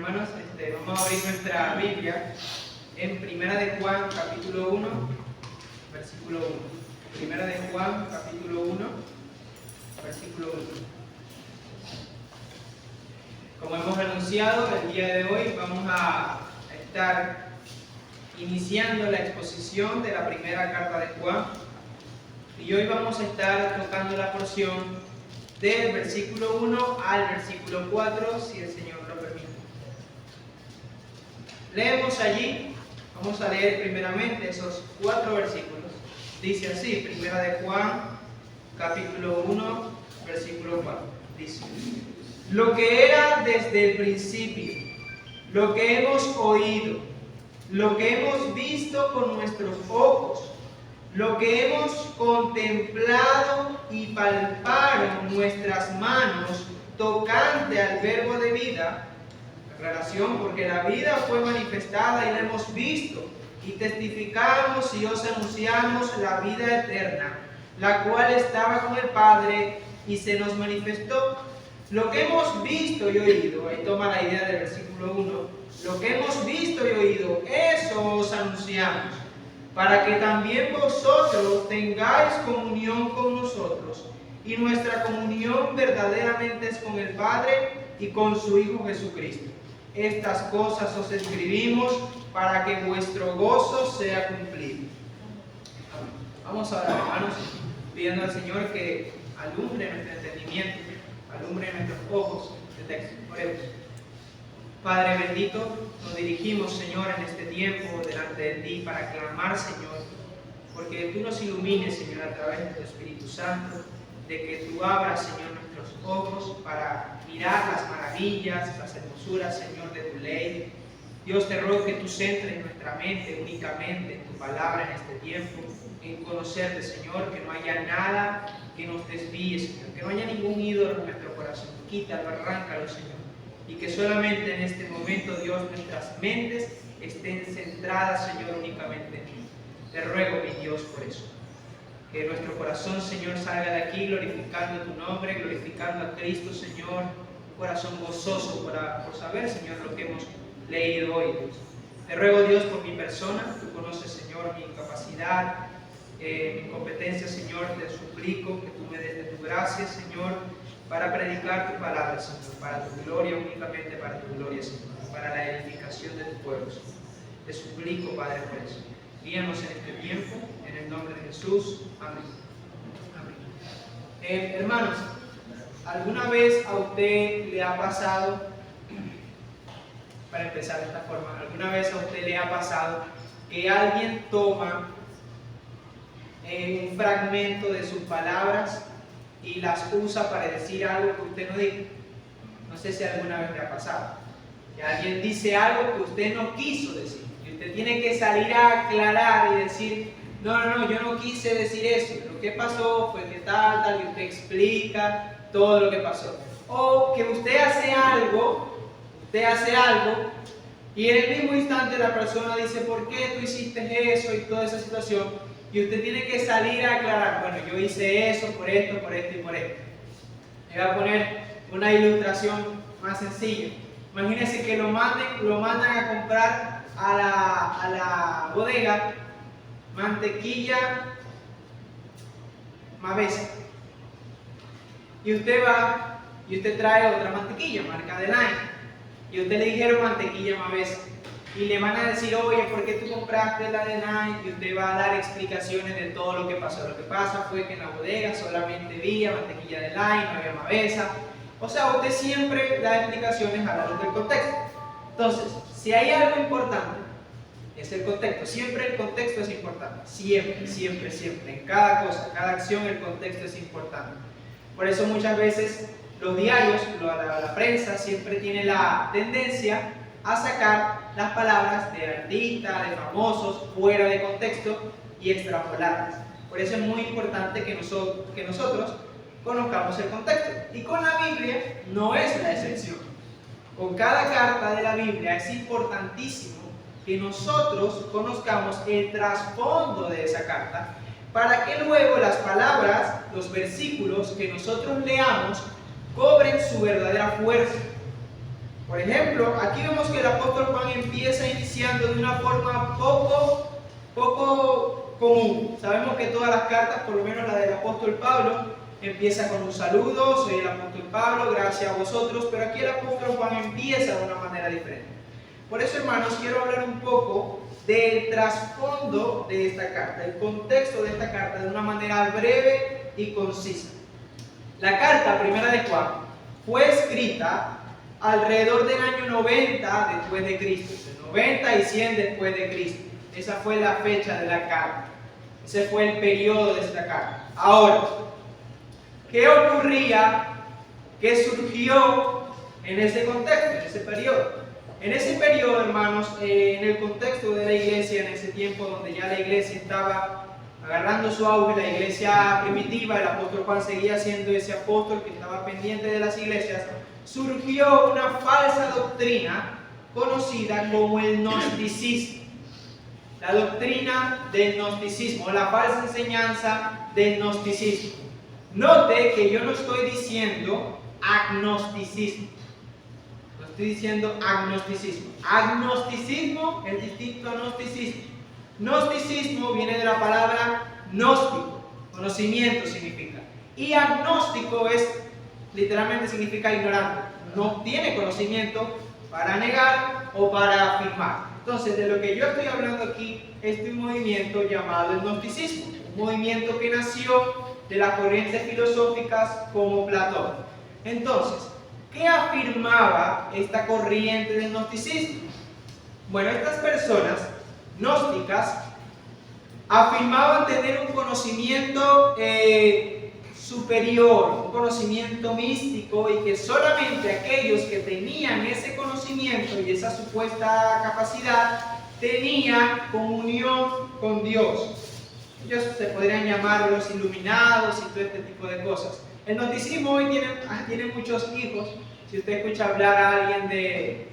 hermanos, vamos a abrir nuestra Biblia en Primera de Juan, capítulo 1, versículo 1. Primera de Juan, capítulo 1, versículo 1. Como hemos anunciado, el día de hoy vamos a estar iniciando la exposición de la primera carta de Juan. Y hoy vamos a estar tocando la porción del versículo 1 al versículo 4, si el Señor lo permite. Leemos allí, vamos a leer primeramente esos 4 versículos. Dice así, Primera de Juan, capítulo 1, versículo 4. Dice: lo que era desde el principio, lo que hemos oído, lo que hemos visto con nuestros ojos, lo que hemos contemplado y palparon nuestras manos tocante al verbo de vida. Aclaración, porque la vida fue manifestada y la hemos visto, y testificamos y os anunciamos la vida eterna, la cual estaba con el Padre y se nos manifestó. Lo que hemos visto y oído, ahí toma la idea del versículo 1, lo que hemos visto y oído, eso os anunciamos, para que también vosotros tengáis comunión con nosotros, y nuestra comunión verdaderamente es con el Padre y con su Hijo Jesucristo. Estas cosas os escribimos para que vuestro gozo sea cumplido. Amén. Vamos ahora, hermanos, pidiendo al Señor que alumbre nuestro entendimiento, alumbre nuestros ojos de texto. Oremos. Padre bendito, nos dirigimos, Señor, en este tiempo delante de ti para clamar, Señor, porque tú nos ilumines, Señor, a través de tu Espíritu Santo, de que tú abras, Señor, nuestros ojos para mirar las maravillas, las hermosuras, Señor, de tu ley. Dios, te ruego que tú centres nuestra mente únicamente en tu palabra en este tiempo, en conocerte, Señor, que no haya nada que nos desvíe, Señor, que no haya ningún ídolo en nuestro corazón. Quítalo, arráncalo, Señor. Y que solamente en este momento, Dios, nuestras mentes estén centradas, Señor, únicamente en ti. Te ruego, mi Dios, por eso. Que nuestro corazón, Señor, salga de aquí glorificando tu nombre, glorificando a Cristo, Señor. Un corazón gozoso por saber, Señor, lo que hemos leído hoy, Dios. Te ruego, Dios, por mi persona. Tú conoces, Señor, mi incapacidad, mi competencia, Señor. Te suplico que tú me des de tu gracia, Señor, para predicar tu palabra, Señor, para tu gloria, únicamente para tu gloria, Señor, para la edificación de tu pueblo, Señor. Te suplico, Padre, por eso. Guíanos en este tiempo, en el nombre de Jesús. Amén. Amén. Hermanos, ¿alguna vez a usted le ha pasado, para empezar de esta forma, alguna vez a usted le ha pasado que alguien toma un fragmento de sus palabras y las usa para decir algo que usted no dijo? No sé si alguna vez le ha pasado. Que alguien dice algo que usted no quiso decir. Y usted tiene que salir a aclarar y decir, no, yo no quise decir eso. Lo que pasó fue que tal, y usted explica todo lo que pasó. O que usted hace algo y en el mismo instante la persona dice, ¿por qué tú hiciste eso? Y toda esa situación. Y usted tiene que salir a aclarar, bueno, yo hice eso por esto y por esto. Le voy a poner una ilustración más sencilla. Imagínense que lo mandan a comprar a la bodega mantequilla Mavesa. Y usted va y usted trae otra mantequilla, marca de Line. Y usted le dijeron mantequilla Mavesa. Y le van a decir, oye, ¿por qué tú compraste la de Nike? Y usted va a dar explicaciones de todo lo que pasó. Lo que pasa fue que en la bodega solamente había mantequilla de Nike, no había Mavesa. O sea, usted siempre da explicaciones a la luz del contexto. Entonces, si hay algo importante, es el contexto. Siempre el contexto es importante. Siempre. En cada cosa, cada acción, el contexto es importante. Por eso muchas veces los diarios, la prensa, siempre tiene la tendencia a sacar las palabras de artistas, de famosos, fuera de contexto y extrapolarlas. Por eso es muy importante que nosotros conozcamos el contexto. Y con la Biblia no es la excepción. Con cada carta de la Biblia es importantísimo que nosotros conozcamos el trasfondo de esa carta, para que luego las palabras, los versículos que nosotros leamos, cobren su verdadera fuerza. Por ejemplo, aquí vemos que el apóstol Juan empieza iniciando de una forma poco común. Sabemos que todas las cartas, por lo menos la del apóstol Pablo, empieza con un saludo: soy el apóstol Pablo, gracias a vosotros. Pero aquí el apóstol Juan empieza de una manera diferente. Por eso, hermanos, quiero hablar un poco del trasfondo de esta carta, el contexto de esta carta, de una manera breve y concisa. La carta primera de Juan fue escrita alrededor del año 90 después de Cristo, entre 90 y 100 después de Cristo. Esa fue la fecha de la carta. Ese fue el periodo de esta carta. Ahora, ¿qué ocurría? ¿Qué surgió en ese contexto, en ese periodo? En ese periodo, hermanos, en el contexto de la iglesia, en ese tiempo donde ya la iglesia estaba agarrando su auge, la iglesia primitiva, el apóstol Juan seguía siendo ese apóstol que estaba pendiente de las iglesias, surgió una falsa doctrina conocida como el gnosticismo. La doctrina del gnosticismo, la falsa enseñanza del gnosticismo. Note que yo no estoy diciendo agnosticismo. No estoy diciendo agnosticismo. Agnosticismo es distinto a gnosticismo. Gnosticismo viene de la palabra gnóstico, conocimiento significa. Y agnóstico literalmente significa ignorante. No tiene conocimiento para negar o para afirmar. Entonces, de lo que yo estoy hablando aquí es de un movimiento llamado el gnosticismo. Un movimiento que nació de las corrientes filosóficas como Platón. Entonces, ¿qué afirmaba esta corriente del gnosticismo? Bueno, estas personas gnósticas afirmaban tener un conocimiento superior, un conocimiento místico, y que solamente aquellos que tenían ese conocimiento y esa supuesta capacidad tenían comunión con Dios. Ellos se podrían llamar los iluminados y todo este tipo de cosas. El gnosticismo hoy tiene muchos hijos. Si usted escucha hablar a alguien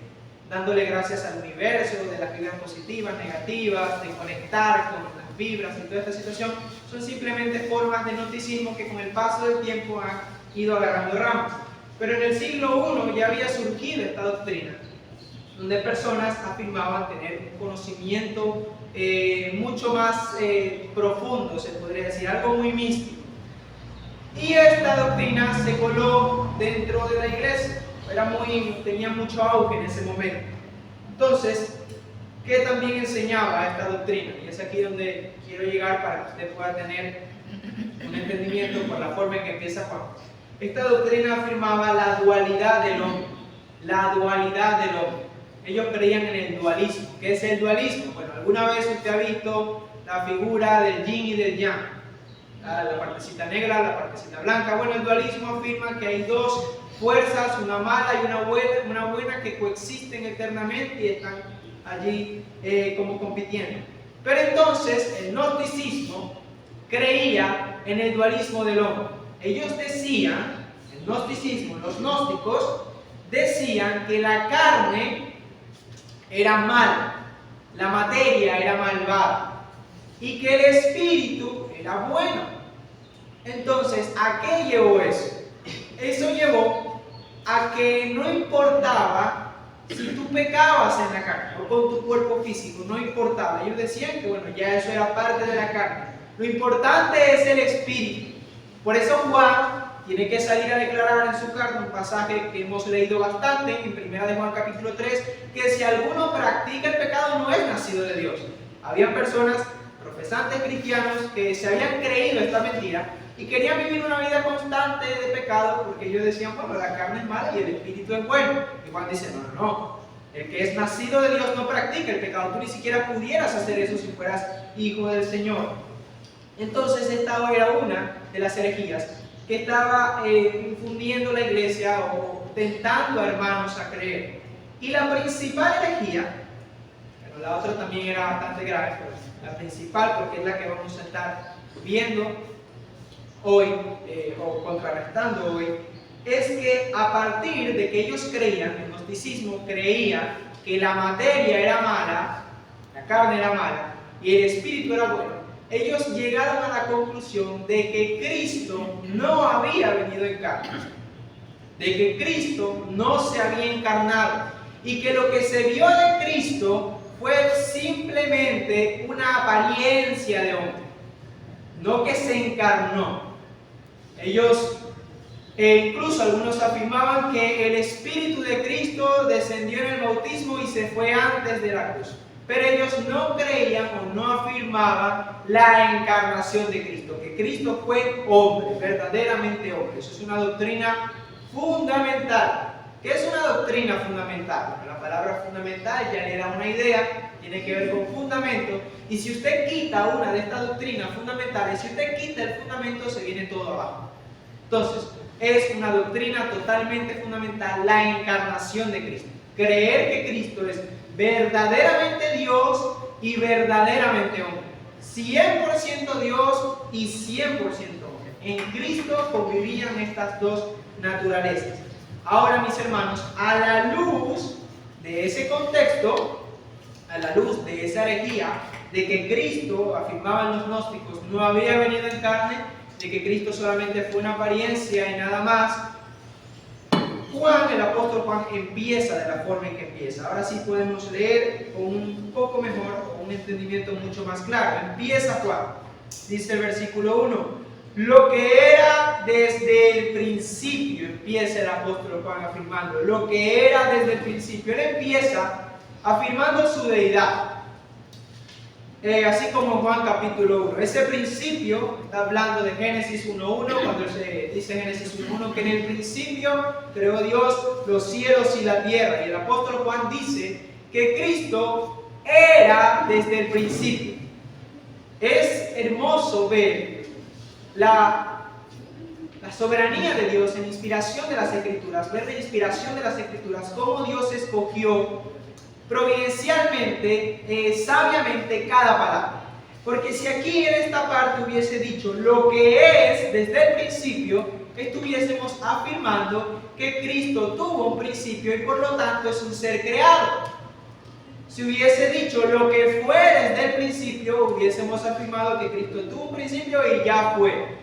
dándole gracias al universo, de las vibras positivas, negativas, de conectar con las vibras y toda esta situación, son simplemente formas de gnosticismo que con el paso del tiempo han ido agarrando ramas. Pero en el siglo I ya había surgido esta doctrina, donde personas afirmaban tener un conocimiento mucho más profundo, se podría decir, algo muy místico. Y esta doctrina se coló dentro de la iglesia. Tenía mucho auge en ese momento. Entonces, ¿qué también enseñaba esta doctrina? Y es aquí donde quiero llegar para que usted pueda tener un entendimiento por la forma en que empieza Juan. Esta doctrina afirmaba la dualidad del hombre. La dualidad del hombre. Ellos creían en el dualismo. ¿Qué es el dualismo? Bueno, alguna vez usted ha visto la figura del yin y del yang. La partecita negra, la partecita blanca. Bueno, el dualismo afirma que hay dos fuerzas, una mala y una buena, que coexisten eternamente y están allí como compitiendo. Pero entonces el gnosticismo creía en el dualismo del hombre. Ellos decían, el gnosticismo, los gnósticos decían que la carne era mala, la materia era malvada y que el espíritu era bueno. Entonces, ¿a qué llevó eso? Eso llevó a que no importaba si tú pecabas en la carne o con tu cuerpo físico, no importaba. Ellos decían que bueno, ya eso era parte de la carne. Lo importante es el espíritu. Por eso Juan tiene que salir a declarar en su carta un pasaje que hemos leído bastante en 1 de Juan capítulo 3, que si alguno practica el pecado no es nacido de Dios. Habían personas, profesantes cristianos, que se habían creído esta mentira y querían vivir una vida constante de pecado porque ellos decían, bueno, la carne es mala y el espíritu es bueno. Y Juan dice, no, el que es nacido de Dios no practica el pecado. Tú ni siquiera pudieras hacer eso si fueras hijo del Señor. Entonces esta era una de las herejías que estaba infundiendo la iglesia o tentando a hermanos a creer. Y la principal herejía, pero la otra también era bastante grave, pero la principal, porque es la que vamos a estar viendo hoy o contrarrestando hoy, es que a partir de que ellos creían, el gnosticismo creía que la materia era mala, la carne era mala y el espíritu era bueno, ellos llegaron a la conclusión de que Cristo no había venido en carne. de que Cristo no se había encarnado y que lo que se vio de Cristo fue simplemente una apariencia de hombre, no que se encarnó. Ellos, incluso algunos afirmaban que el Espíritu de Cristo descendió en el bautismo y se fue antes de la cruz. Pero ellos no creían o no afirmaban la encarnación de Cristo, que Cristo fue hombre, verdaderamente hombre. Eso es una doctrina fundamental. ¿Qué es una doctrina fundamental? La palabra fundamental ya le da una idea, tiene que ver con fundamento. Y si usted quita una de estas doctrinas fundamentales, si usted quita el fundamento, se viene todo abajo. Entonces, es una doctrina totalmente fundamental, la encarnación de Cristo. Creer que Cristo es verdaderamente Dios y verdaderamente hombre. 100% Dios y 100% hombre. En Cristo convivían estas dos naturalezas. Ahora, mis hermanos, a la luz de ese contexto, a la luz de esa herejía, de que Cristo, afirmaban los gnósticos, no había venido en carne, de que Cristo solamente fue una apariencia y nada más, Juan, el apóstol Juan, empieza de la forma en que empieza. Ahora sí podemos leer con un poco mejor, con un entendimiento mucho más claro. Empieza Juan, dice el versículo 1, lo que era desde el principio, empieza el apóstol Juan afirmando, lo que era desde el principio. Él empieza afirmando su deidad. Así como Juan capítulo 1. Ese principio está hablando de Génesis 1.1, cuando se dice Génesis 1.1 que en el principio creó Dios los cielos y la tierra. Y el apóstol Juan dice que Cristo era desde el principio. Es hermoso ver la soberanía de Dios en inspiración de las Escrituras, ver la inspiración de las Escrituras, cómo Dios escogió providencialmente, sabiamente cada palabra. Porque si aquí en esta parte hubiese dicho lo que es desde el principio, estuviésemos afirmando que Cristo tuvo un principio y por lo tanto es un ser creado. Si hubiese dicho lo que fue desde el principio, hubiésemos afirmado que Cristo tuvo un principio y ya fue.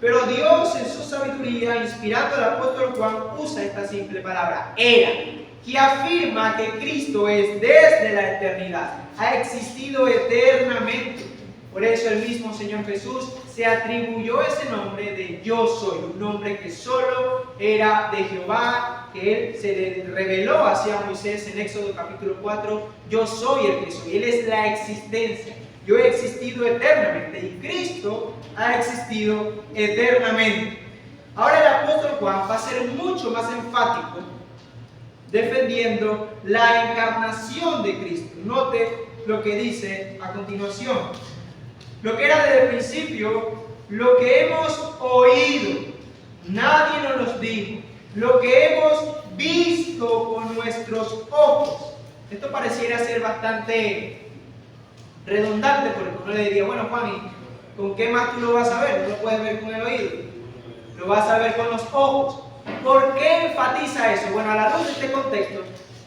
Pero Dios en su sabiduría, inspirando al apóstol Juan, usa esta simple palabra, era, que afirma que Cristo es desde la eternidad, ha existido eternamente. Por eso el mismo Señor Jesús se atribuyó ese nombre de yo soy, un nombre que solo era de Jehová, que Él se le reveló hacia Moisés en Éxodo capítulo 4, yo soy el que soy, Él es la existencia, yo he existido eternamente y Cristo ha existido eternamente. Ahora el apóstol Juan va a ser mucho más enfático defendiendo la encarnación de Cristo. Note lo que dice a continuación. Lo que era desde el principio, lo que hemos oído, nadie nos lo dijo, lo que hemos visto con nuestros ojos. Esto pareciera ser bastante redundante porque uno le diría, bueno Juan, ¿y con qué más tú lo vas a ver? No lo puedes ver con el oído, lo vas a ver con los ojos. ¿Por qué enfatiza eso? Bueno, a la luz de este contexto,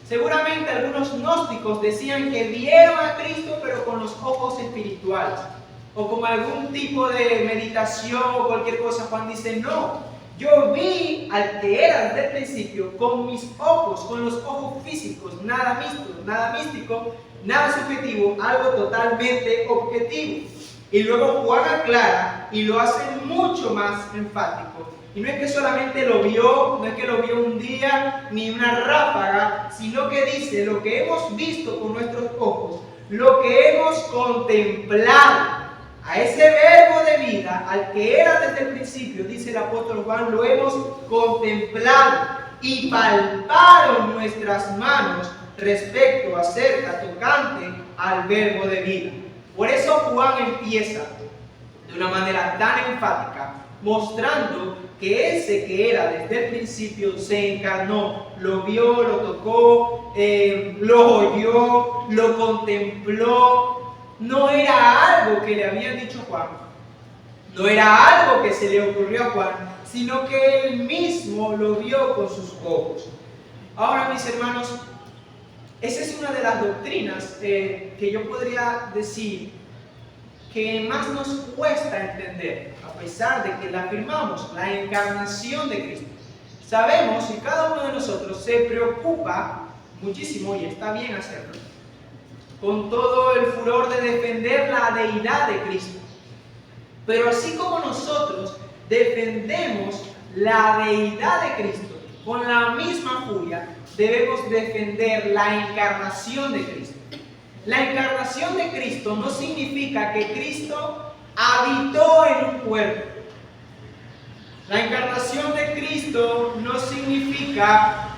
seguramente algunos gnósticos decían que vieron a Cristo pero con los ojos espirituales o con algún tipo de meditación o cualquier cosa. Juan dice, no, yo vi al que era desde el principio con mis ojos, con los ojos físicos, nada místico, nada subjetivo, algo totalmente objetivo. Y luego Juan aclara y lo hace mucho más enfático. Y no es que solamente lo vio, no es que lo vio un día ni una ráfaga, sino que dice lo que hemos visto con nuestros ojos, lo que hemos contemplado. A ese verbo de vida, al que era desde el principio, dice el apóstol Juan, lo hemos contemplado y palparon nuestras manos respecto, acerca, tocante al verbo de vida. Por eso Juan empieza de una manera tan enfática, mostrando que ese que era desde el principio se encarnó, lo vio, lo tocó, lo oyó, lo contempló. No era algo que le habían dicho a Juan, no era algo que se le ocurrió a Juan, sino que él mismo lo vio con sus ojos. Ahora, mis hermanos, esa es una de las doctrinas que yo podría decir que más nos cuesta entender, a pesar de que la afirmamos, la encarnación de Cristo. Sabemos y cada uno de nosotros se preocupa muchísimo, y está bien hacerlo, con todo el furor de defender la deidad de Cristo. Pero así como nosotros defendemos la deidad de Cristo, con la misma furia debemos defender la encarnación de Cristo. La encarnación de Cristo no significa que Cristo habitó en un cuerpo. La encarnación de Cristo no significa,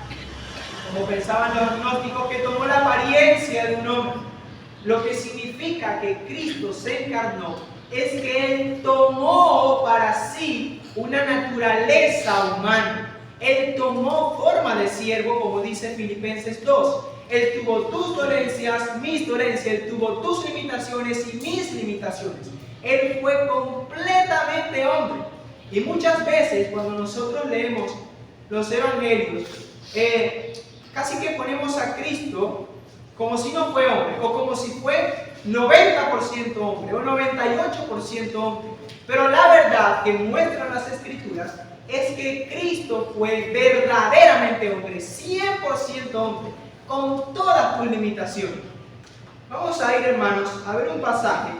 como pensaban los gnósticos, que tomó la apariencia de un hombre. Lo que significa que Cristo se encarnó es que Él tomó para sí una naturaleza humana. Él tomó forma de siervo, como dice Filipenses 2. Él tuvo tus dolencias, mis dolencias. Él tuvo tus limitaciones y mis limitaciones. Él fue completamente hombre. Y muchas veces cuando nosotros leemos los evangelios, casi que ponemos a Cristo como si no fue hombre, o como si fue 90% hombre, o 98% hombre. Pero la verdad que muestran las Escrituras es que Cristo fue verdaderamente hombre, 100% hombre, con todas tus limitaciones. Vamos a ir, hermanos, a ver un pasaje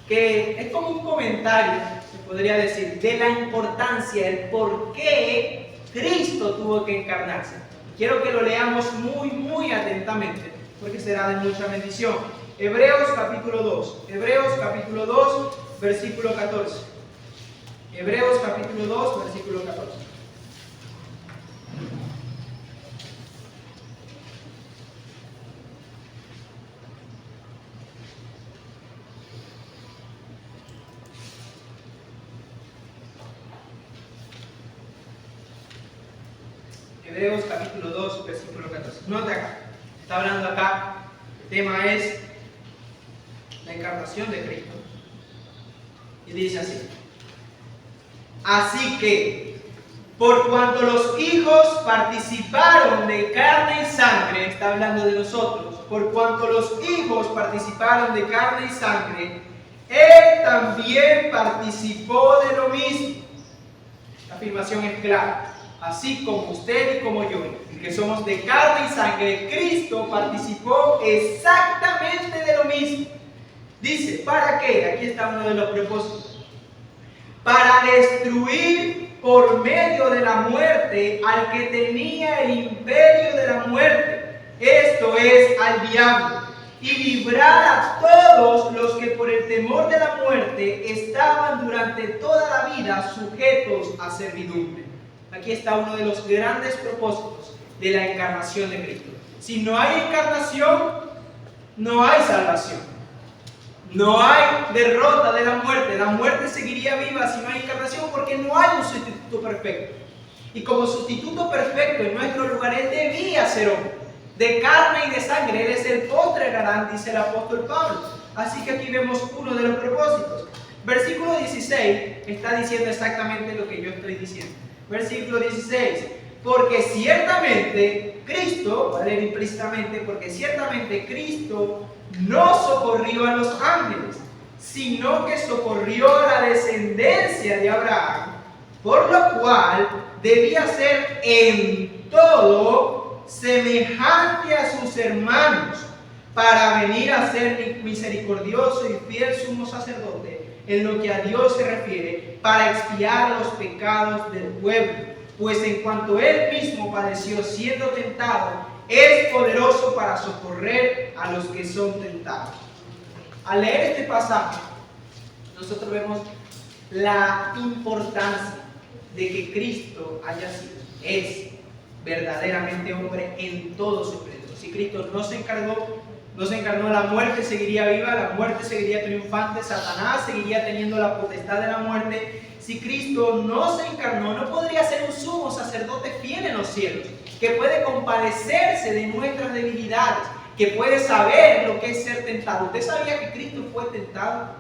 que es como un comentario, se podría decir, de la importancia, el por qué Cristo tuvo que encarnarse. Quiero que lo leamos muy atentamente, porque será de mucha bendición. Hebreos capítulo 2, versículo 14. Hebreos capítulo 2, versículo 14. Hebreos capítulo 2, versículo 14. Nota acá, está hablando acá, el tema es la encarnación de Cristo. Y dice así: así que, por cuanto los hijos participaron de carne y sangre, está hablando de nosotros, por cuanto los hijos participaron de carne y sangre, Él también participó de lo mismo. La afirmación es clara. Así como usted y como yo, que somos de carne y sangre, Cristo participó exactamente de lo mismo. Dice, ¿para qué? Aquí está uno de los propósitos. Para destruir por medio de la muerte al que tenía el imperio de la muerte, esto es, al diablo, y librar a todos los que por el temor de la muerte estaban durante toda la vida sujetos a servidumbre. Aquí está uno de los grandes propósitos de la encarnación de Cristo. Si no hay encarnación, no hay salvación. No hay derrota de la muerte. La muerte seguiría viva si no hay encarnación, porque no hay un sustituto perfecto. Y como sustituto perfecto en nuestro lugar, Él debía ser hombre, de carne y de sangre. Él es el postre garante, dice el apóstol Pablo. Así que aquí vemos uno de los propósitos. Versículo 16 está diciendo exactamente lo que yo estoy diciendo. Versículo 16, porque ciertamente Cristo, va a leer implícitamente, porque ciertamente Cristo no socorrió a los ángeles, sino que socorrió a la descendencia de Abraham, por lo cual debía ser en todo semejante a sus hermanos, para venir a ser misericordioso y fiel sumo sacerdote en lo que a Dios se refiere, para expiar los pecados del pueblo, pues en cuanto Él mismo padeció siendo tentado, es poderoso para socorrer a los que son tentados. Al leer este pasaje, nosotros vemos la importancia de que Cristo haya sido, es verdaderamente hombre en todo su plenitud. Si Cristo no se encarnó, la muerte seguiría viva, la muerte seguiría triunfante, Satanás seguiría teniendo la potestad de la muerte. Si Cristo no se encarnó, no podría ser un sumo sacerdote fiel en los cielos, que puede compadecerse de nuestras debilidades, que puede saber lo que es ser tentado. ¿Usted sabía que Cristo fue tentado?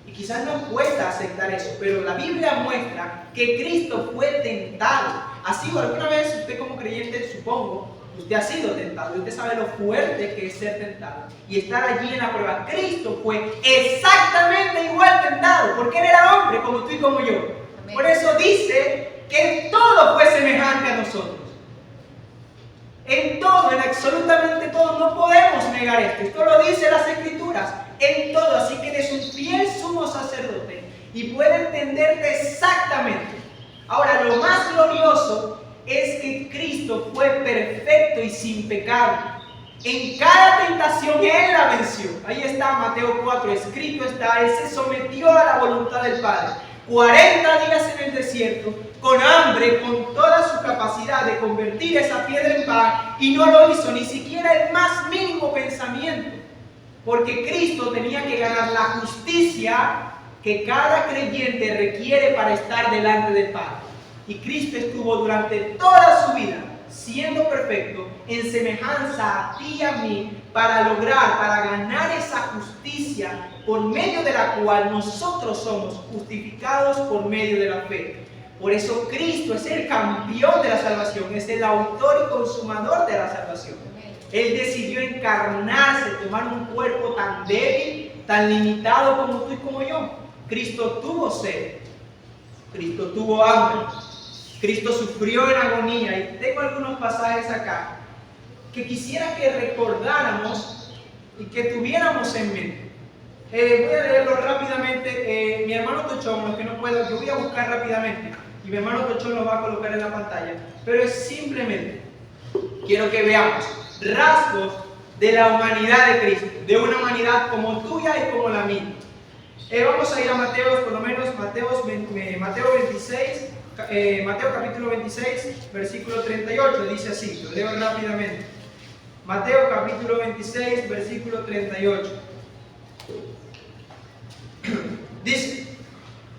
Y quizás nos cuesta aceptar eso, pero la Biblia muestra que Cristo fue tentado. Así, alguna vez usted como creyente, supongo, usted ha sido tentado y usted sabe lo fuerte que es ser tentado y estar allí en la prueba. Cristo fue exactamente igual tentado, porque Él era hombre como tú y como yo. Amén. Por eso dice que en todo fue semejante a nosotros. En todo, en absolutamente todo, no podemos negar esto. Esto lo dice las Escrituras. En todo, así que eres un fiel sumo sacerdote y puede entenderte exactamente. Ahora, lo más glorioso es que Cristo fue perfecto y sin pecado. En cada tentación Él la venció. Ahí está Mateo 4, escrito está, Él se sometió a la voluntad del Padre. 40 días en el desierto, con hambre, con toda su capacidad de convertir esa piedra en pan, y no lo hizo ni siquiera el más mínimo pensamiento, porque Cristo tenía que ganar la justicia que cada creyente requiere para estar delante del Padre. Y Cristo estuvo durante toda su vida siendo perfecto, en semejanza a ti y a mí, para lograr, para ganar esa justicia por medio de la cual nosotros somos justificados por medio de la fe. Por eso Cristo es el campeón de la salvación, es el autor y consumador de la salvación. Él decidió encarnarse, tomar un cuerpo tan débil, tan limitado como tú y como yo. Cristo tuvo sed, Cristo tuvo hambre, Cristo sufrió en agonía, y tengo algunos pasajes acá que quisiera que recordáramos y que tuviéramos en mente. Voy a leerlo rápidamente. Mi hermano Tochón, los que no puedo, yo voy a buscar rápidamente y mi hermano Tochón lo va a colocar en la pantalla, pero es simplemente, quiero que veamos rasgos de la humanidad de Cristo, de una humanidad como tuya y como la mía. Vamos a ir a Mateo, por lo menos Mateo 26. Mateo capítulo 26, versículo 38, dice así, lo leo rápidamente. Mateo capítulo 26, versículo 38. Dice,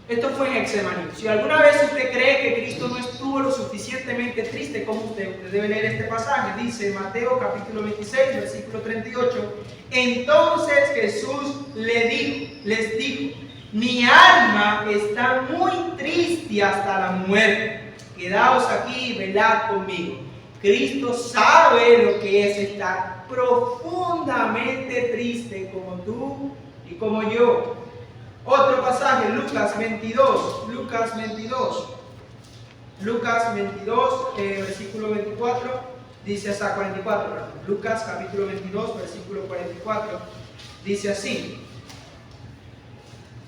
esto fue en Getsemaní. Si alguna vez usted cree que Cristo no estuvo lo suficientemente triste como usted debe leer este pasaje. Dice Mateo capítulo 26, versículo 38. Entonces Jesús les dijo, mi alma está muy triste hasta la muerte. Quedaos aquí y velad conmigo. Cristo sabe lo que es estar profundamente triste como tú y como yo. Otro pasaje, Lucas 22, versículo 24, dice hasta 44, perdón. Lucas capítulo 22, versículo 44, dice así.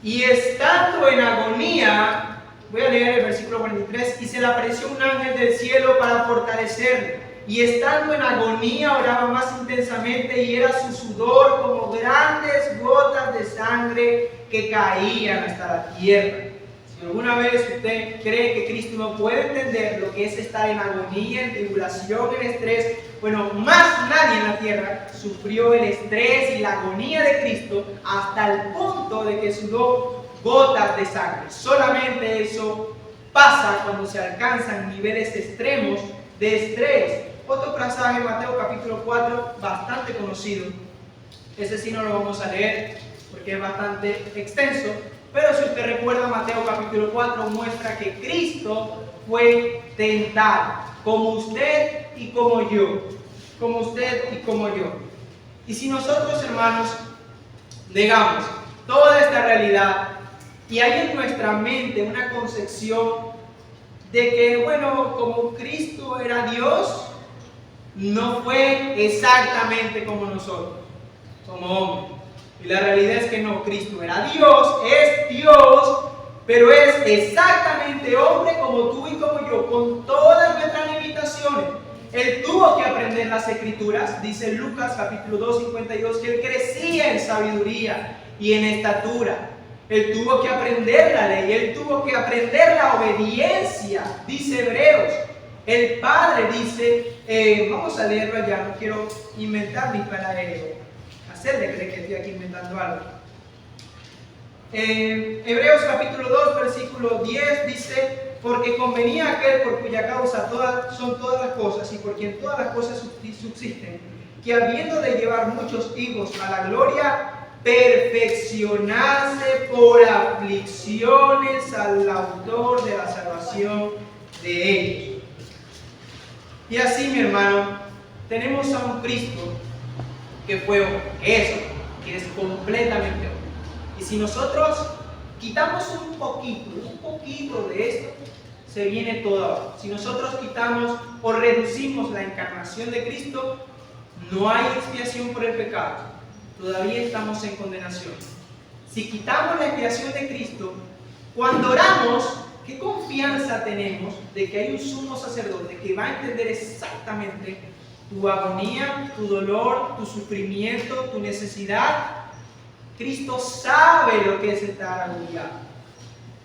Y estando en agonía, voy a leer el versículo 43, y se le apareció un ángel del cielo para fortalecerle. Y estando en agonía oraba más intensamente, y era su sudor como grandes gotas de sangre que caían hasta la tierra. Si alguna vez usted cree que Cristo no puede entender lo que es estar en agonía, en tribulación, en estrés, bueno, más nadie en la tierra sufrió el estrés y la agonía de Cristo hasta el punto de que sudó gotas de sangre. Solamente eso pasa cuando se alcanzan niveles extremos de estrés. Otro pasaje, Mateo capítulo 4, bastante conocido. Ese sí no lo vamos a leer porque es bastante extenso. Pero si usted recuerda, Mateo capítulo 4 muestra que Cristo fue tentado, como usted y como yo. Como usted y como yo. Y si nosotros, hermanos, negamos toda esta realidad y hay en nuestra mente una concepción de que, bueno, como Cristo era Dios, no fue exactamente como nosotros, como hombres. Y la realidad es que no, Cristo era Dios, es Dios, pero es exactamente hombre como tú y como yo, con todas nuestras limitaciones. Él tuvo que aprender las Escrituras, dice Lucas capítulo 2, 52, que él crecía en sabiduría y en estatura. Él tuvo que aprender la ley, él tuvo que aprender la obediencia, dice Hebreos. El Padre dice, vamos a leerlo allá, no quiero inventar ni para hacerle creer que estoy aquí inventando algo. Hebreos capítulo 2, versículo 10 dice, porque convenía aquel por cuya causa son todas las cosas y por quien todas las cosas subsisten, que habiendo de llevar muchos hijos a la gloria, perfeccionarse por aflicciones al autor de la salvación de ellos. Y así, mi hermano, tenemos a un Cristo que fue hombre, que es completamente hombre. Y si nosotros quitamos un poquito de esto, se viene todo abajo. Si nosotros quitamos o reducimos la encarnación de Cristo, no hay expiación por el pecado. Todavía estamos en condenación. Si quitamos la expiación de Cristo, cuando oramos, ¿qué confianza tenemos de que hay un sumo sacerdote que va a entender exactamente tu agonía, tu dolor, tu sufrimiento, tu necesidad? Cristo sabe lo que es estar agobiado.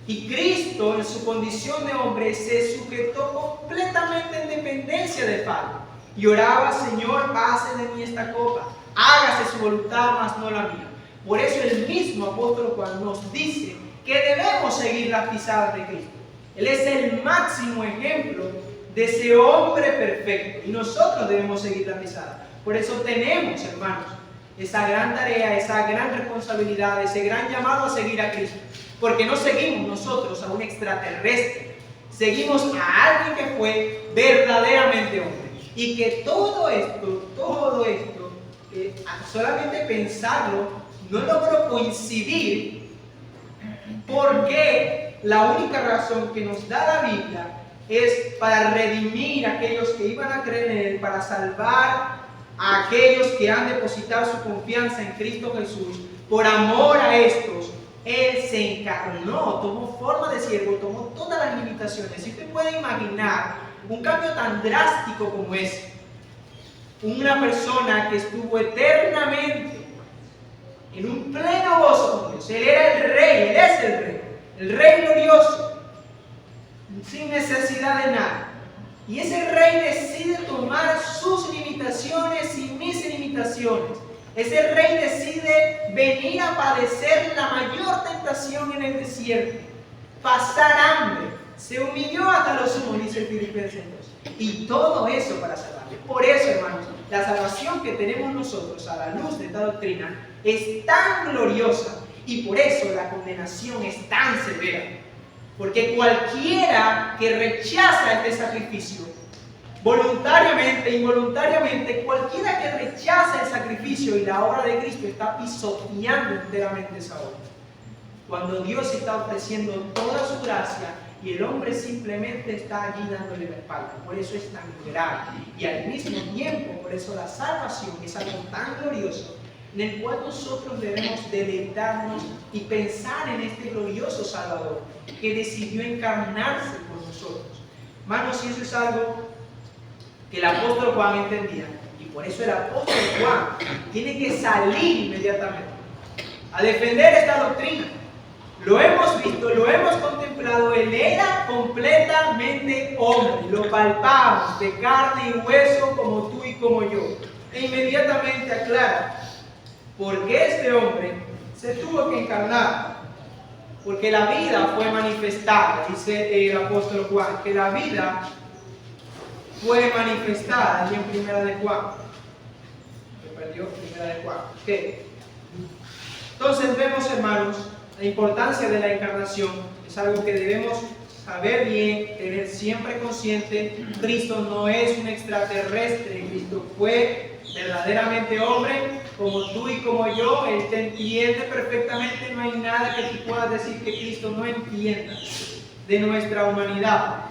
Y Cristo, en su condición de hombre, se sujetó completamente en dependencia del Padre. Y oraba: Señor, pase de mí esta copa, hágase su voluntad, mas no la mía. Por eso el mismo apóstol Juan nos dice que debemos seguir las pisadas de Cristo. Él es el máximo ejemplo de ese hombre perfecto y nosotros debemos seguir la pisada. Por eso tenemos, hermanos, esa gran tarea, esa gran responsabilidad, ese gran llamado a seguir a Cristo. Porque no seguimos nosotros a un extraterrestre, seguimos a alguien que fue verdaderamente hombre. Y que todo esto, solamente pensarlo, no logró coincidir, porque la única razón que nos da la Biblia es para redimir a aquellos que iban a creer en Él, para salvar a aquellos que han depositado su confianza en Cristo Jesús. Por amor a estos, Él se encarnó, tomó forma de siervo, tomó todas las limitaciones. Y usted puede imaginar un cambio tan drástico como ese. Una persona que estuvo eternamente en un pleno gozo con Dios. Él era el rey, Él es el rey glorioso, sin necesidad de nada. Y ese rey decide tomar sus limitaciones y mis limitaciones. Ese rey decide venir a padecer la mayor tentación en el desierto, pasar hambre, se humilló hasta lo sumo, dice el Filipenses 2. Y todo eso para salvarle. Por eso, hermanos, la salvación que tenemos nosotros a la luz de esta doctrina es tan gloriosa, y por eso la condenación es tan severa. Porque cualquiera que rechaza este sacrificio, voluntariamente e involuntariamente, cualquiera que rechaza el sacrificio y la obra de Cristo, está pisoteando enteramente esa obra. Cuando Dios está ofreciendo toda su gracia y el hombre simplemente está allí dándole la espalda. Por eso es tan grave. Y al mismo tiempo, por eso la salvación es algo tan glorioso, en el cual nosotros debemos deleitarnos y pensar en este glorioso Salvador que decidió encarnarse por nosotros. Hermanos, y eso es algo que el apóstol Juan entendía. Y por eso el apóstol Juan tiene que salir inmediatamente a defender esta doctrina. Lo hemos visto, lo hemos contemplado. Él era completamente hombre, lo palpamos de carne y hueso como tú y como yo. E inmediatamente aclara por qué este hombre se tuvo que encarnar. Porque la vida fue manifestada, dice el apóstol Juan, que la vida fue manifestada allí en Primera de Juan. Se perdió Primera de Juan. ¿Qué? Entonces vemos, hermanos, la importancia de la encarnación. Es algo que debemos saber bien, tener siempre consciente. Cristo no es un extraterrestre. Cristo fue verdaderamente hombre, como tú y como yo. Él te entiende perfectamente. No hay nada que tú puedas decir que Cristo no entienda de nuestra humanidad.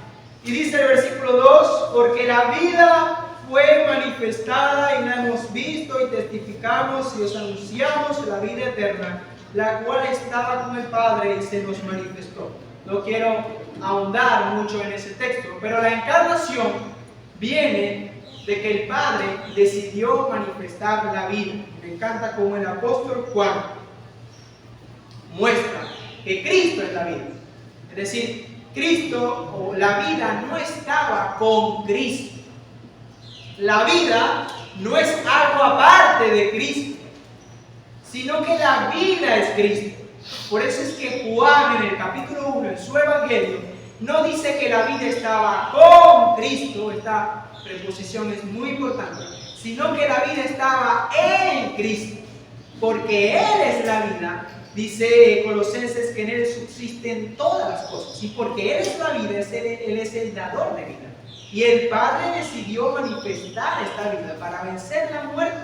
Y dice el versículo 2, porque la vida fue manifestada y la hemos visto y testificamos y os anunciamos la vida eterna, la cual estaba con el Padre y se nos manifestó. No quiero ahondar mucho en ese texto, pero la encarnación viene de que el Padre decidió manifestar la vida. Me encanta como el apóstol Juan muestra que Cristo es la vida. Es decir, Cristo o la vida no estaba con Cristo. La vida no es algo aparte de Cristo, sino que la vida es Cristo. Por eso es que Juan en el capítulo 1, en su evangelio, no dice que la vida estaba con Cristo, esta preposición es muy importante, sino que la vida estaba en Cristo, porque Él es la vida. Dice Colosenses que en Él subsisten todas las cosas, y porque Él es la vida, Él es el dador de vida. Y el Padre decidió manifestar esta vida para vencer la muerte,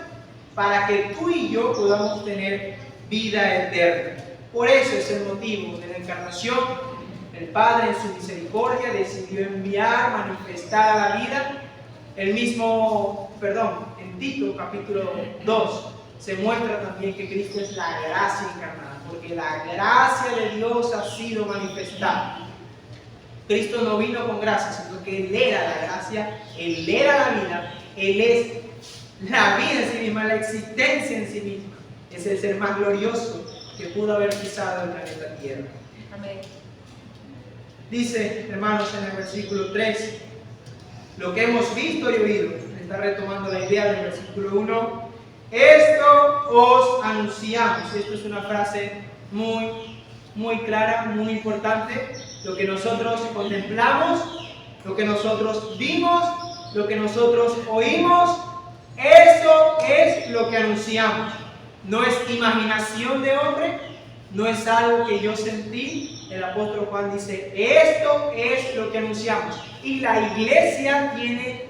para que tú y yo podamos tener vida eterna. Por eso es el motivo de la encarnación, El Padre en su misericordia decidió enviar, manifestar a la vida. En Tito capítulo 2 se muestra también que Cristo es la gracia encarnada, porque la gracia de Dios ha sido manifestada. Cristo no vino con gracia, sino que Él era la gracia, Él era la vida, Él es la vida en sí misma, la existencia en sí misma. Es el ser más glorioso que pudo haber pisado el planeta Tierra. Amén. Dice, hermanos, en el versículo 3, lo que hemos visto y oído, está retomando la idea del versículo 1, esto os anunciamos. Esto es una frase muy clara, muy importante. Lo que nosotros contemplamos, lo que nosotros vimos, lo que nosotros oímos, eso es lo que anunciamos. No es imaginación de hombre, no es algo que yo sentí. El apóstol Juan dice, esto es lo que anunciamos. Y la iglesia tiene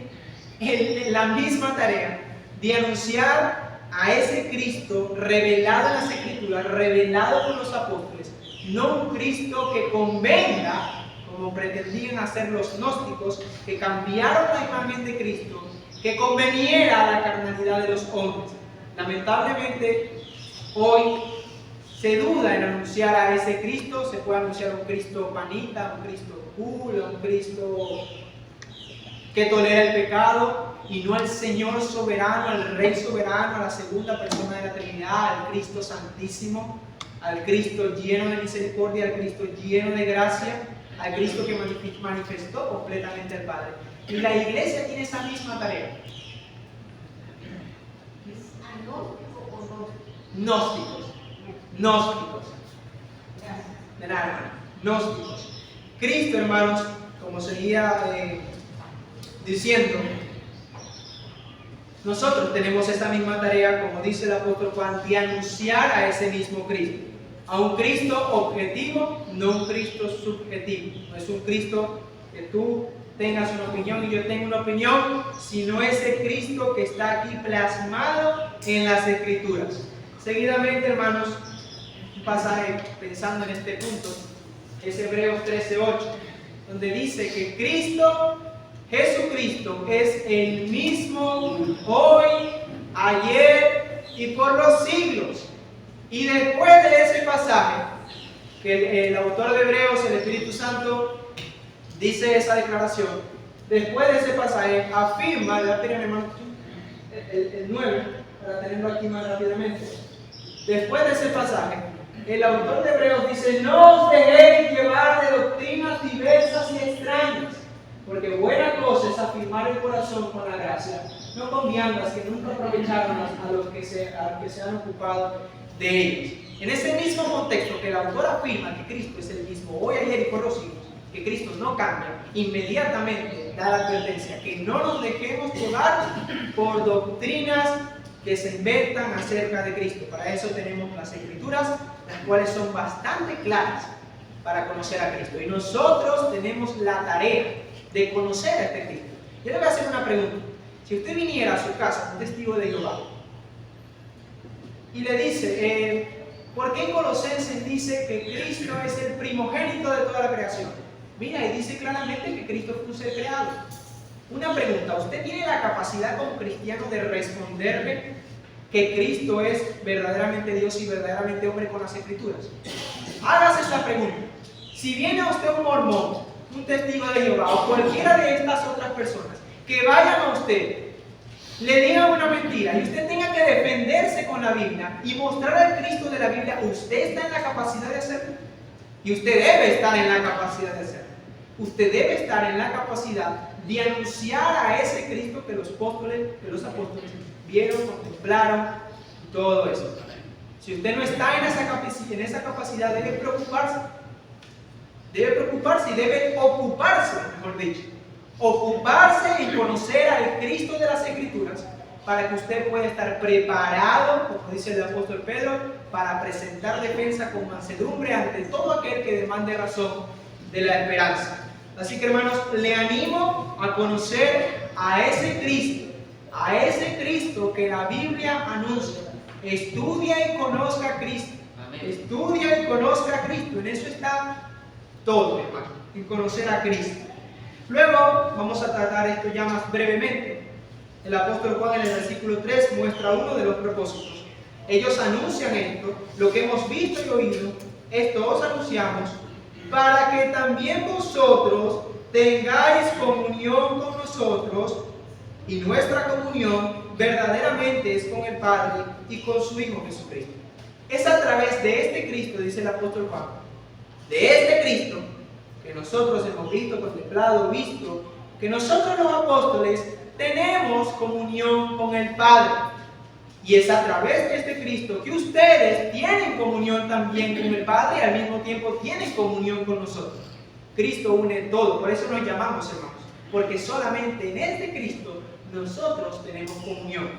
la misma tarea de anunciar a ese Cristo revelado en las Escrituras, revelado por los apóstoles. No un Cristo que convenga, como pretendían hacer los gnósticos, que cambiaron la imagen de Cristo, que conveniera a la carnalidad de los hombres. Lamentablemente, hoy se duda en anunciar a ese Cristo. Se puede anunciar un Cristo panita, un Cristo cool, un Cristo que tolera el pecado, y no al Señor soberano, al Rey soberano, a la segunda persona de la Trinidad, al Cristo santísimo, al Cristo lleno de misericordia, al Cristo lleno de gracia, al Cristo que manifestó completamente al Padre. Y la iglesia tiene esa misma tarea. Gnósticos. De nada, hermano. Gnósticos. Cristo, hermanos, como seguía diciendo, nosotros tenemos esa misma tarea, como dice el apóstol Juan, de anunciar a ese mismo Cristo. A un Cristo objetivo, no un Cristo subjetivo. No es un Cristo que tú tengas una opinión y yo tengo una opinión, sino ese Cristo que está aquí plasmado en las Escrituras. Seguidamente, hermanos, un pasaje pensando en este punto es Hebreos 13:8, donde dice que Cristo, Jesucristo, es el mismo hoy, ayer y por los siglos. Y después de ese pasaje, que el autor de Hebreos, el Espíritu Santo, dice esa declaración, después de ese pasaje afirma, el 9, para tenerlo aquí más rápidamente. Después de ese pasaje, el autor de Hebreos dice, no os dejéis llevar de doctrinas diversas y extrañas, porque buena cosa es afirmar el corazón con la gracia, no con viandas que nunca aprovecharon a los que se han ocupado de ellos. En ese mismo contexto que el autor afirma que Cristo es el mismo hoy, ayer y por los siglos, que Cristo no cambia, inmediatamente da la advertencia que no nos dejemos llevar por doctrinas que se inventan acerca de Cristo. Para eso tenemos las Escrituras, las cuales son bastante claras para conocer a Cristo. Y nosotros tenemos la tarea de conocer a este Cristo. Yo le voy a hacer una pregunta. Si usted viniera a su casa, un testigo de Jehová, y le dice, ¿por qué en Colosenses dice que Cristo es el primogénito de toda la creación? Mira, y dice claramente que Cristo fue un ser creado. Una pregunta, ¿usted tiene la capacidad como cristiano de responderle que Cristo es verdaderamente Dios y verdaderamente hombre con las Escrituras? Hágase esta pregunta. Si viene a usted un mormón, un testigo de Jehová o cualquiera de estas otras personas que vayan a usted, le digan una mentira y usted tenga que defenderse con la Biblia y mostrar al Cristo de la Biblia, ¿usted está en la capacidad de hacerlo? Y usted debe estar en la capacidad de hacerlo. Usted debe estar en la capacidad de anunciar a ese Cristo que los apóstoles vieron, contemplaron, todo eso. Si usted no está en esa capacidad, debe preocuparse. Debe preocuparse y debe ocuparse, mejor dicho. Ocuparse en conocer al Cristo de las Escrituras para que usted pueda estar preparado, como dice el apóstol Pedro, para presentar defensa con mansedumbre ante todo aquel que demande razón de la esperanza. Así que, hermanos, le animo a conocer a ese Cristo que la Biblia anuncia. Estudia y conozca a Cristo. Amén. Estudia y conozca a Cristo. En eso está todo, hermano, en conocer a Cristo. Luego vamos a tratar esto ya más brevemente. El apóstol Juan en el versículo 3 muestra uno de los propósitos. Ellos anuncian esto, lo que hemos visto y oído, esto os anunciamos, para que también vosotros tengáis comunión con nosotros, y nuestra comunión verdaderamente es con el Padre y con su Hijo Jesucristo. Es a través de este Cristo, dice el apóstol Juan, de este Cristo que nosotros hemos visto, contemplado, visto, que nosotros los apóstoles tenemos comunión con el Padre. Y es a través de este Cristo que ustedes tienen comunión también con el Padre y al mismo tiempo tienen comunión con nosotros. Cristo une todo, por eso nos llamamos hermanos, porque solamente en este Cristo nosotros tenemos comunión.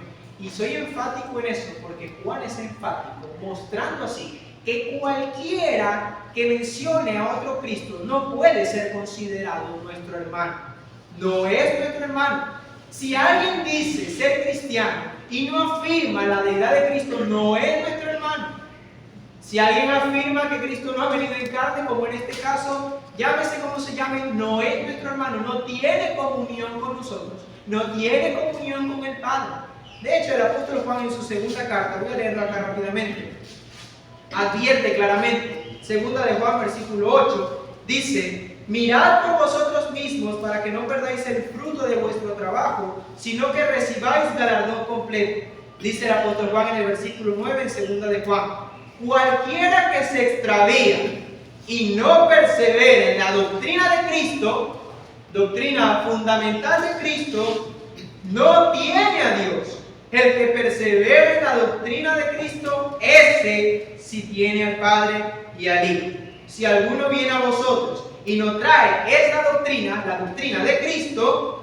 Y soy enfático en eso, porque Juan es enfático, mostrando así que cualquiera que mencione a otro Cristo no puede ser considerado nuestro hermano. No es nuestro hermano. Si alguien dice ser cristiano y no afirma la deidad de Cristo, no es nuestro hermano. Si alguien afirma que Cristo no ha venido en carne, como en este caso, llámese como se llame, no es nuestro hermano, no tiene comunión con nosotros, no tiene comunión con el Padre. De hecho, el apóstol Juan en su segunda carta, voy a leerlo acá rápidamente, advierte claramente, segunda de Juan, versículo 8, dice: mirad por vosotros mismos para que no perdáis el fruto de vuestro trabajo, sino que recibáis galardón completo. Dice el apóstol Juan en el versículo 9, en segunda de Juan: cualquiera que se extravía y no persevera en la doctrina de Cristo, doctrina fundamental de Cristo, no tiene a Dios. El que persevera en la doctrina de Cristo, ese sí tiene al Padre y al Hijo. Si alguno viene a vosotros y no trae esa doctrina, la doctrina de Cristo,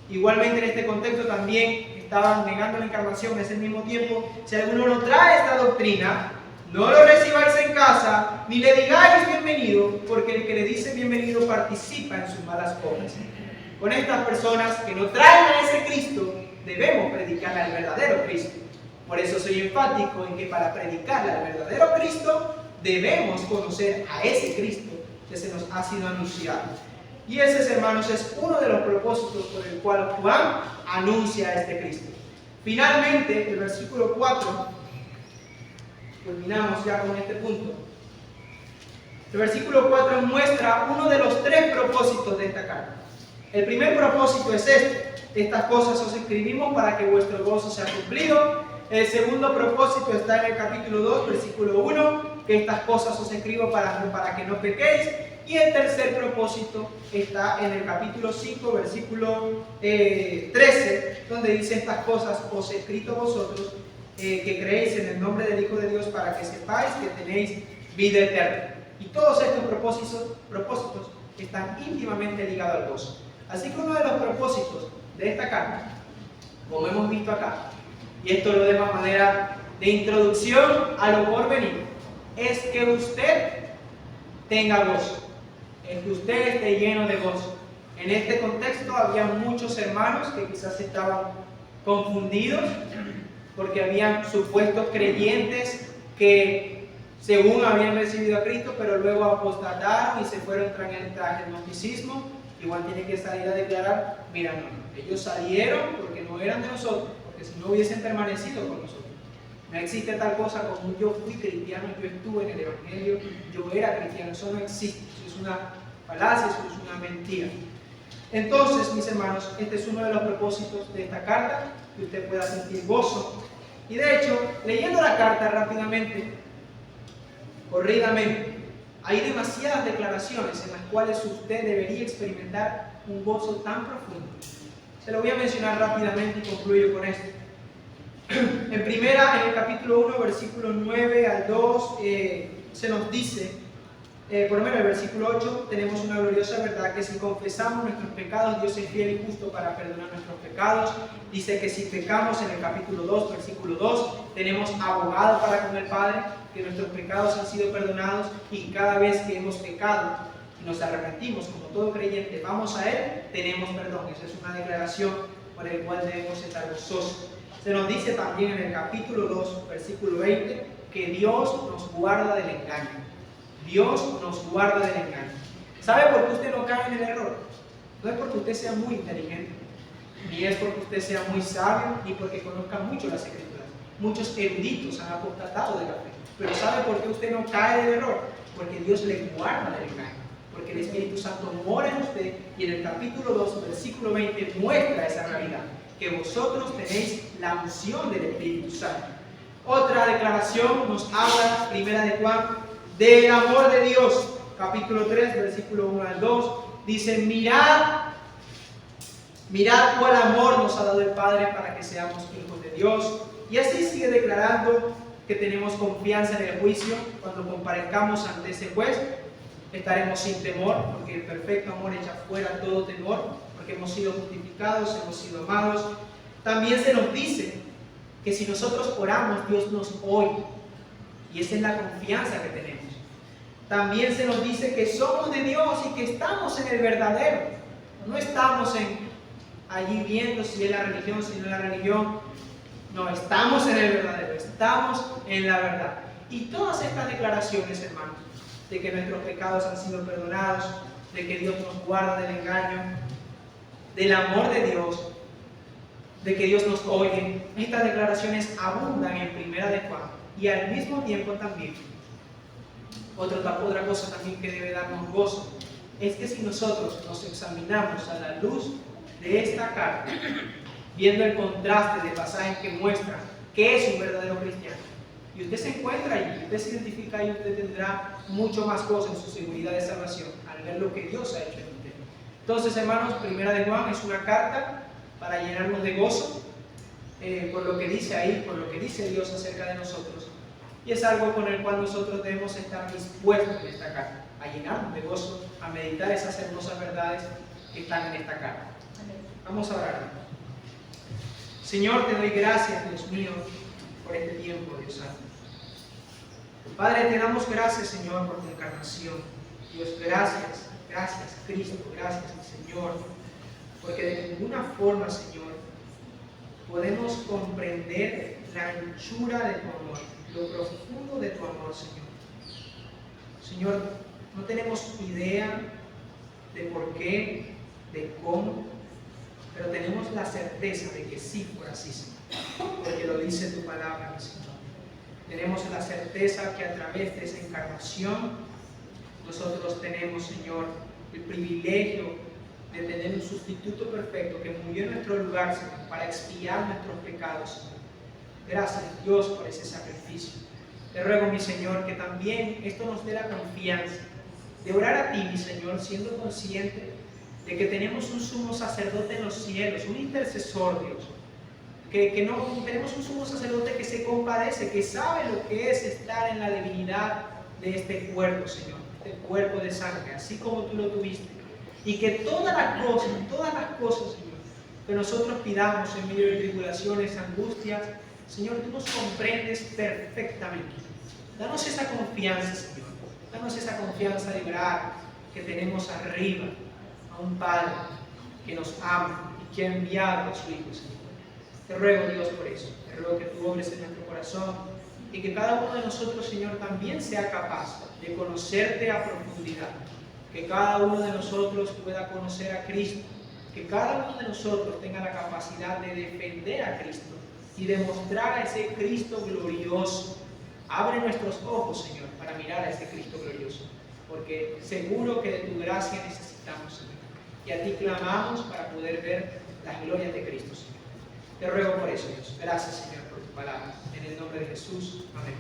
igualmente en este contexto también estaban negando la encarnación, es el mismo tiempo. Si alguno no trae esta doctrina, no lo recibáis en casa, ni le digáis bienvenido, porque el que le dice bienvenido participa en sus malas obras. Con estas personas que no traen a ese Cristo, debemos predicarle al verdadero Cristo. Por eso soy enfático en que para predicarle al verdadero Cristo, debemos conocer a ese Cristo que se nos ha sido anunciado. Y ese, hermanos, es uno de los propósitos por el cual Juan anuncia a este Cristo. Finalmente, el versículo 4, culminamos ya con este punto. El versículo 4 muestra uno de los tres propósitos de esta carta. El primer propósito es este: estas cosas os escribimos para que vuestro gozo sea cumplido. El segundo propósito está en el capítulo 2, versículo 1, que estas cosas os escribo para que no pequéis. Y el tercer propósito está en el capítulo 5, versículo 13, donde dice: estas cosas os he escrito vosotros que creéis en el nombre del Hijo de Dios, para que sepáis que tenéis vida eterna. Y todos estos propósitos están íntimamente ligados al gozo. Así que uno de los propósitos de esta carta, como hemos visto acá, y esto lo dejo a manera de introducción a lo por venir, es que usted tenga gozo, es que usted esté lleno de gozo. En este contexto había muchos hermanos que quizás estaban confundidos, porque habían supuestos creyentes que según habían recibido a Cristo, pero luego apostataron y se fueron tras el gnosticismo. Igual tiene que salir a declarar: mira, no, ellos salieron porque no eran de nosotros, porque si no hubiesen permanecido con nosotros. No existe tal cosa como yo fui cristiano, yo estuve en el Evangelio, yo era cristiano. Eso no existe, eso es una falacia, eso es una mentira. Entonces, mis hermanos, este es uno de los propósitos de esta carta, que usted pueda sentir gozo. Y de hecho, leyendo la carta rápidamente, corridamente, hay demasiadas declaraciones en las cuales usted debería experimentar un gozo tan profundo. Se lo voy a mencionar rápidamente y concluyo con esto. En el capítulo 1, versículo 9 al 2, se nos dice, por lo menos en el versículo 8, tenemos una gloriosa verdad: que si confesamos nuestros pecados, Dios es fiel y justo para perdonar nuestros pecados. Dice que si pecamos, en el capítulo 2, versículo 2, tenemos abogado para con el Padre, que nuestros pecados han sido perdonados, y cada vez que hemos pecado y nos arrepentimos, como todo creyente, vamos a Él, tenemos perdón. Esa es una declaración por la cual debemos estar gozosos. Se nos dice también en el capítulo 2, versículo 20, que Dios nos guarda del engaño. Dios nos guarda del engaño. ¿Sabe por qué usted no cae en el error? No es porque usted sea muy inteligente, ni es porque usted sea muy sabio, ni porque conozca mucho las Escrituras. Muchos eruditos han apostatado de la fe. Pero ¿sabe por qué usted no cae en el error? Porque Dios le guarda del engaño. Porque el Espíritu Santo mora en usted y en el capítulo 2, versículo 20 muestra esa realidad. Que vosotros tenéis la unción del Espíritu Santo. Otra declaración nos habla, primera de Juan, del amor de Dios. Capítulo 3, versículo 1 al 2. Dice, mirad cuál amor nos ha dado el Padre para que seamos hijos de Dios. Y así sigue declarando que tenemos confianza en el juicio. Cuando comparezcamos ante ese juez, estaremos sin temor, porque el perfecto amor echa fuera todo temor, porque hemos sido justificados, hemos sido amados. También se nos dice que si nosotros oramos, Dios nos oye. Y esa es la confianza que tenemos. También se nos dice que somos de Dios y que estamos en el verdadero. No estamos allí viendo si es la religión, si no es la religión. No, estamos en el verdadero, estamos en la verdad. Y todas estas declaraciones, hermanos, de que nuestros pecados han sido perdonados, de que Dios nos guarda del engaño, del amor de Dios, de que Dios nos oye, estas declaraciones abundan en primera de Juan. Y al mismo tiempo también, otra cosa también que debe darnos gozo, es que si nosotros nos examinamos a la luz de esta carta, viendo el contraste de pasajes que muestran qué es un verdadero cristiano, y usted se encuentra allí, usted se identifica ahí, usted tendrá mucho más gozo en su seguridad de salvación al ver lo que Dios ha hecho en usted. Entonces, hermanos, primera de Juan es una carta para llenarnos de gozo por lo que dice ahí, por lo que dice Dios acerca de nosotros. Y es algo con el cual nosotros debemos estar dispuestos en esta carta, a llenarnos de gozo, a meditar esas hermosas verdades que están en esta carta. Vamos a orar. Señor, te doy gracias, Dios mío, por este tiempo, Dios santo. Padre, te damos gracias, Señor, por tu encarnación. Dios, gracias, gracias, Cristo, gracias, Señor, porque de ninguna forma, Señor, podemos comprender la anchura de tu amor, lo profundo de tu amor, Señor. Señor, no tenemos idea de por qué, de cómo, pero tenemos la certeza de que sí fue así, Señor, porque lo dice tu palabra, Señor. Tenemos la certeza que a través de esa encarnación nosotros tenemos, Señor, el privilegio de tener un sustituto perfecto que murió en nuestro lugar, Señor, para expiar nuestros pecados, Señor. Gracias, Dios, por ese sacrificio. Te ruego, mi Señor, que también esto nos dé la confianza de orar a ti, mi Señor, siendo consciente de que tenemos un sumo sacerdote en los cielos, un intercesor, Dios. Que no tenemos un sumo sacerdote que se compadece, que sabe lo que es estar en la debilidad de este cuerpo, Señor, este cuerpo de sangre, así como tú lo tuviste. Y que todas las cosas, Señor, que nosotros pidamos en medio de tribulaciones, angustias, Señor, tú nos comprendes perfectamente. Danos esa confianza, Señor. Danos esa confianza de orar que tenemos arriba a un Padre que nos ama y que ha enviado a su Hijo, Señor. Te ruego, Dios, por eso. Te ruego que tú obres en nuestro corazón y que cada uno de nosotros, Señor, también sea capaz de conocerte a profundidad. Que cada uno de nosotros pueda conocer a Cristo. Que cada uno de nosotros tenga la capacidad de defender a Cristo y demostrar a ese Cristo glorioso. Abre nuestros ojos, Señor, para mirar a ese Cristo glorioso. Porque seguro que de tu gracia necesitamos, Señor. Y a ti clamamos para poder ver las glorias de Cristo, Señor. Te ruego por eso, Dios. Gracias, Señor, por tu palabra. En el nombre de Jesús. Amén.